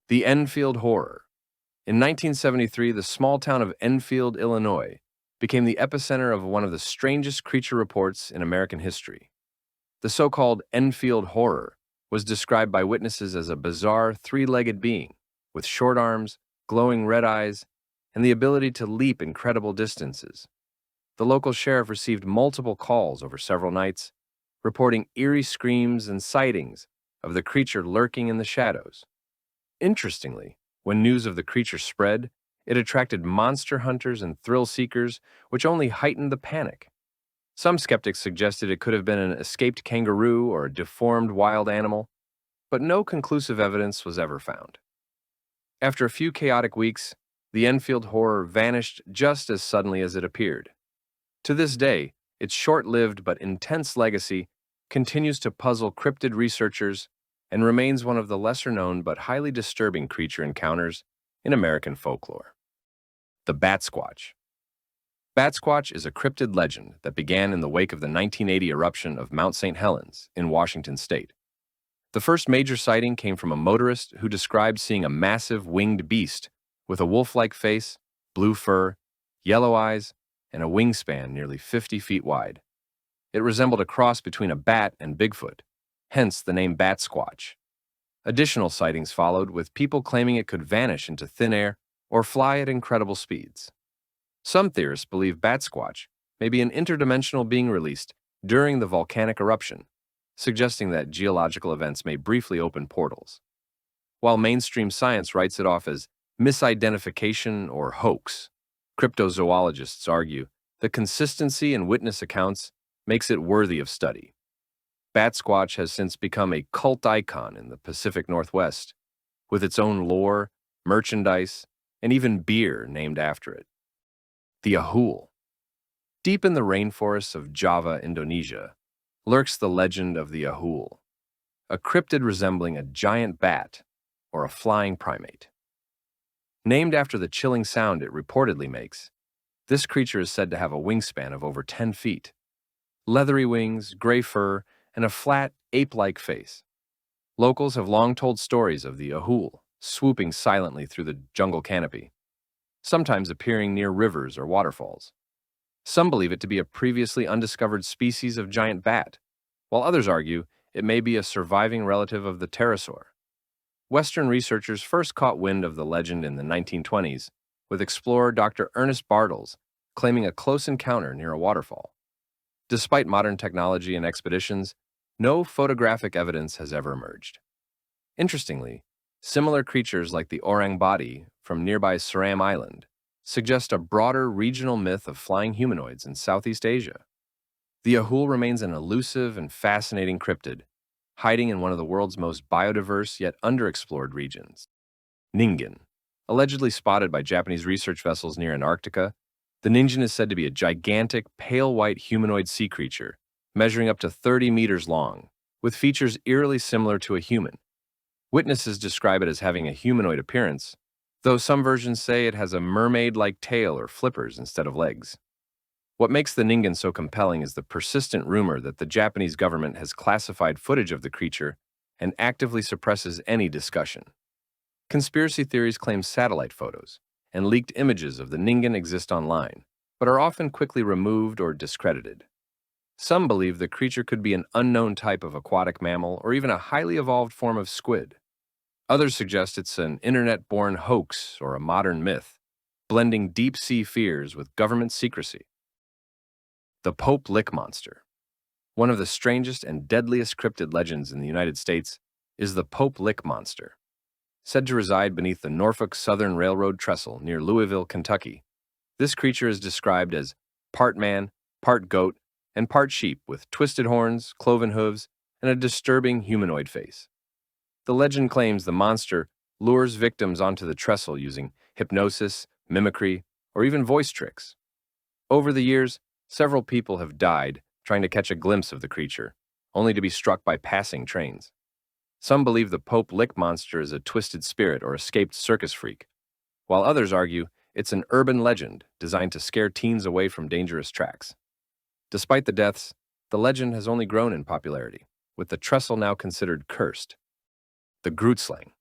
The Enfield Horror. In 1973, the small town of Enfield, Illinois, became the epicenter of one of the strangest creature reports in American history. The so-called Enfield Horror was described by witnesses as a bizarre three-legged being with short arms, glowing red eyes, and the ability to leap incredible distances. The local sheriff received multiple calls over several nights, reporting eerie screams and sightings of the creature lurking in the shadows. Interestingly, when news of the creature spread, it attracted monster hunters and thrill seekers, which only heightened the panic. Some skeptics suggested it could have been an escaped kangaroo or a deformed wild animal, but no conclusive evidence was ever found. After a few chaotic weeks, the Enfield Horror vanished just as suddenly as it appeared. To this day, its short-lived but intense legacy continues to puzzle cryptid researchers and remains one of the lesser-known but highly disturbing creature encounters in American folklore. The Batsquatch. Batsquatch is a cryptid legend that began in the wake of the 1980 eruption of Mount St. Helens in Washington state. The first major sighting came from a motorist who described seeing a massive winged beast with a wolf-like face, blue fur, yellow eyes, and a wingspan nearly 50 feet wide. It resembled a cross between a bat and Bigfoot, hence the name Batsquatch. Additional sightings followed, with people claiming it could vanish into thin air or fly at incredible speeds. Some theorists believe Batsquatch may be an interdimensional being released during the volcanic eruption, suggesting that geological events may briefly open portals. While mainstream science writes it off as misidentification or hoax, cryptozoologists argue the consistency in witness accounts makes it worthy of study. Batsquatch has since become a cult icon in the Pacific Northwest, with its own lore, merchandise, and even beer named after it. The Ahool. Deep in the rainforests of Java, Indonesia, lurks the legend of the Ahool, a cryptid resembling a giant bat or a flying primate. Named after the chilling sound it reportedly makes, this creature is said to have a wingspan of over 10 feet, leathery wings, gray fur, and a flat, ape-like face. Locals have long told stories of the Ahool swooping silently through the jungle canopy, sometimes appearing near rivers or waterfalls. Some believe it to be a previously undiscovered species of giant bat, while others argue it may be a surviving relative of the pterosaur. Western researchers first caught wind of the legend in the 1920s, with explorer Dr. Ernest Bartels claiming a close encounter near a waterfall. Despite modern technology and expeditions, no photographic evidence has ever emerged. Interestingly, similar creatures like the orang body from nearby Seram Island suggest a broader regional myth of flying humanoids in Southeast Asia. The Ahool remains an elusive and fascinating cryptid, hiding in one of the world's most biodiverse yet underexplored regions. Ningen. Allegedly spotted by Japanese research vessels near Antarctica, the Ningen is said to be a gigantic, pale white humanoid sea creature, measuring up to 30 meters long, with features eerily similar to a human. Witnesses describe it as having a humanoid appearance, though some versions say it has a mermaid-like tail or flippers instead of legs. What makes the Ningen so compelling is the persistent rumor that the Japanese government has classified footage of the creature and actively suppresses any discussion. Conspiracy theories claim satellite photos and leaked images of the Ningen exist online, but are often quickly removed or discredited. Some believe the creature could be an unknown type of aquatic mammal or even a highly evolved form of squid. Others suggest it's an internet-born hoax or a modern myth, blending deep-sea fears with government secrecy. The Pope Lick Monster. One of the strangest and deadliest cryptid legends in the United States is the Pope Lick Monster. Said to reside beneath the Norfolk Southern Railroad trestle near Louisville, Kentucky, this creature is described as part man, part goat, and part sheep with twisted horns, cloven hooves, and a disturbing humanoid face. The legend claims the monster lures victims onto the trestle using hypnosis, mimicry, or even voice tricks. Over the years, several people have died trying to catch a glimpse of the creature, only to be struck by passing trains. Some believe the Pope Lick Monster is a twisted spirit or escaped circus freak, while others argue it's an urban legend designed to scare teens away from dangerous tracks. Despite the deaths, the legend has only grown in popularity, with the trestle now considered cursed. The Grootslang.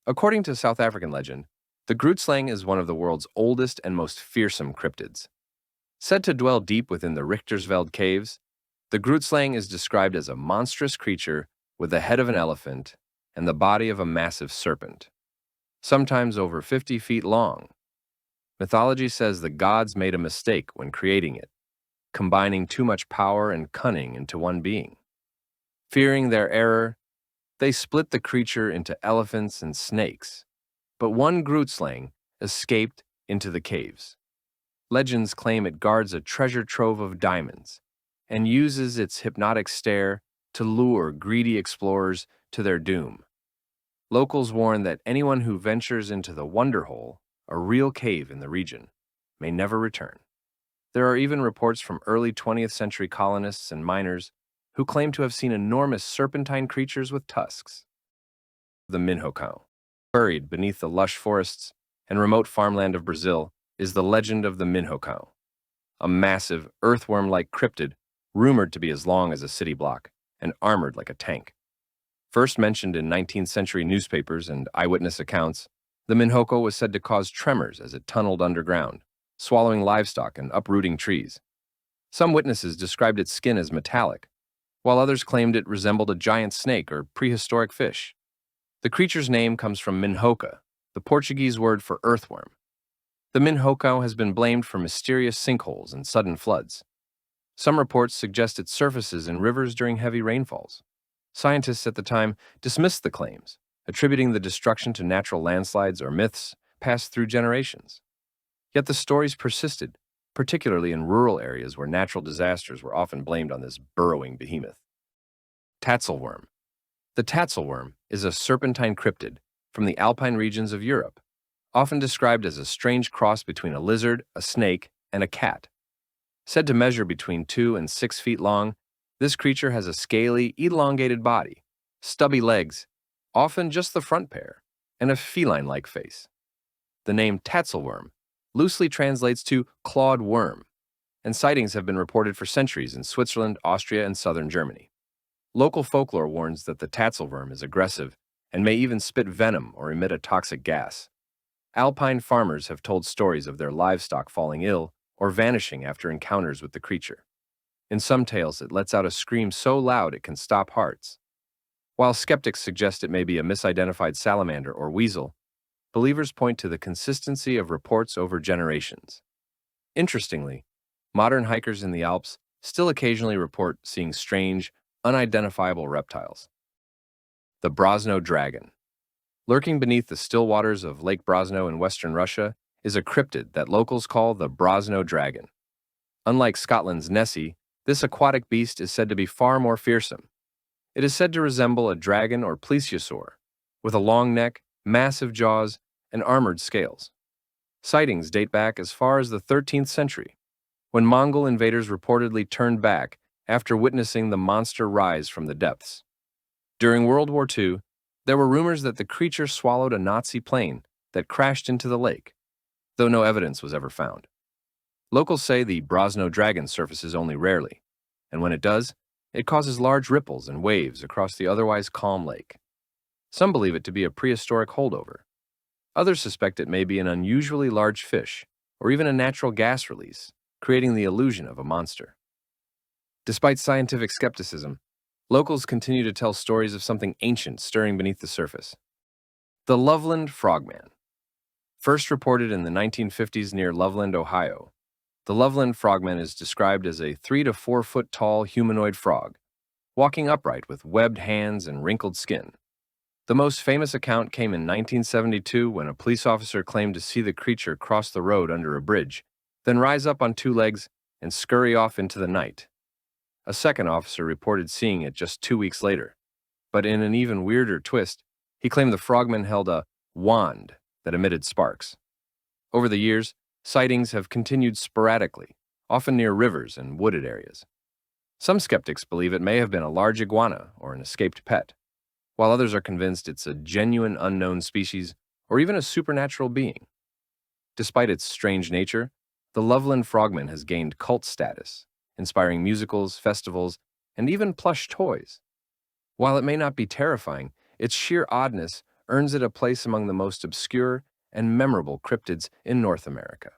According to South African legend, the Grootslang is one of the world's oldest and most fearsome cryptids. Said to dwell deep within the Richtersveld caves, the Grootslang is described as a monstrous creature with the head of an elephant and the body of a massive serpent, sometimes over 50 feet long. Mythology says the gods made a mistake when creating it, combining too much power and cunning into one being. Fearing their error, they split the creature into elephants and snakes, but one Grootslang escaped into the caves. Legends claim it guards a treasure trove of diamonds and uses its hypnotic stare to lure greedy explorers to their doom. Locals warn that anyone who ventures into the Wonder Hole, a real cave in the region, may never return. There are even reports from early 20th century colonists and miners who claim to have seen enormous serpentine creatures with tusks. The Minhocao. Buried beneath the lush forests and remote farmland of Brazil is the legend of the Minhocao, a massive, earthworm-like cryptid rumored to be as long as a city block and armored like a tank. First mentioned in 19th century newspapers and eyewitness accounts, the Minhocao was said to cause tremors as it tunneled underground, swallowing livestock and uprooting trees. Some witnesses described its skin as metallic, while others claimed it resembled a giant snake or prehistoric fish. The creature's name comes from minhoca, the Portuguese word for earthworm. The Minhocao has been blamed for mysterious sinkholes and sudden floods. Some reports suggest it surfaces in rivers during heavy rainfalls. Scientists at the time dismissed the claims, attributing the destruction to natural landslides or myths passed through generations. Yet the stories persisted, particularly in rural areas where natural disasters were often blamed on this burrowing behemoth. Tatzelwurm. The Tatzelwurm is a serpentine cryptid from the alpine regions of Europe, often described as a strange cross between a lizard, a snake, and a cat. Said to measure between 2 and 6 feet long, this creature has a scaly, elongated body, stubby legs, often just the front pair, and a feline-like face. The name Tatzelwurm loosely translates to clawed worm, and sightings have been reported for centuries in Switzerland, Austria, and southern Germany. Local folklore warns that the Tatzelwurm is aggressive and may even spit venom or emit a toxic gas. Alpine farmers have told stories of their livestock falling ill or vanishing after encounters with the creature. In some tales, it lets out a scream so loud it can stop hearts. While skeptics suggest it may be a misidentified salamander or weasel, believers point to the consistency of reports over generations. Interestingly, modern hikers in the Alps still occasionally report seeing strange, unidentifiable reptiles. The Brosno Dragon. Lurking beneath the still waters of Lake Brosno in western Russia is a cryptid that locals call the Brosno Dragon. Unlike Scotland's Nessie, this aquatic beast is said to be far more fearsome. It is said to resemble a dragon or plesiosaur, with a long neck, massive jaws, and armored scales. Sightings date back as far as the 13th century, when Mongol invaders reportedly turned back after witnessing the monster rise from the depths. During World War II, there were rumors that the creature swallowed a Nazi plane that crashed into the lake, though no evidence was ever found. Locals say the Brosno Dragon surfaces only rarely, and when it does, it causes large ripples and waves across the otherwise calm lake. Some believe it to be a prehistoric holdover. Others suspect it may be an unusually large fish, or even a natural gas release, creating the illusion of a monster. Despite scientific skepticism, locals continue to tell stories of something ancient stirring beneath the surface. The Loveland Frogman. First reported in the 1950s near Loveland, Ohio, the Loveland Frogman is described as a 3 to 4 foot tall humanoid frog, walking upright with webbed hands and wrinkled skin. The most famous account came in 1972 when a police officer claimed to see the creature cross the road under a bridge, then rise up on 2 legs and scurry off into the night. A second officer reported seeing it just 2 weeks later, but in an even weirder twist, he claimed the frogman held a wand that emitted sparks. Over the years, sightings have continued sporadically, often near rivers and wooded areas. Some skeptics believe it may have been a large iguana or an escaped pet, while others are convinced it's a genuine unknown species or even a supernatural being. Despite its strange nature, the Loveland Frogman has gained cult status, inspiring musicals, festivals, and even plush toys. While it may not be terrifying, its sheer oddness earns it a place among the most obscure and memorable cryptids in North America.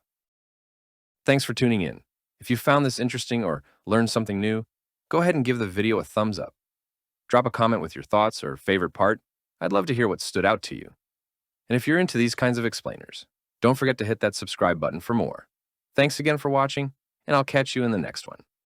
Thanks for tuning in. If you found this interesting or learned something new, go ahead and give the video a thumbs up. Drop a comment with your thoughts or favorite part. I'd love to hear what stood out to you. And if you're into these kinds of explainers, don't forget to hit that subscribe button for more. Thanks again for watching, and I'll catch you in the next one.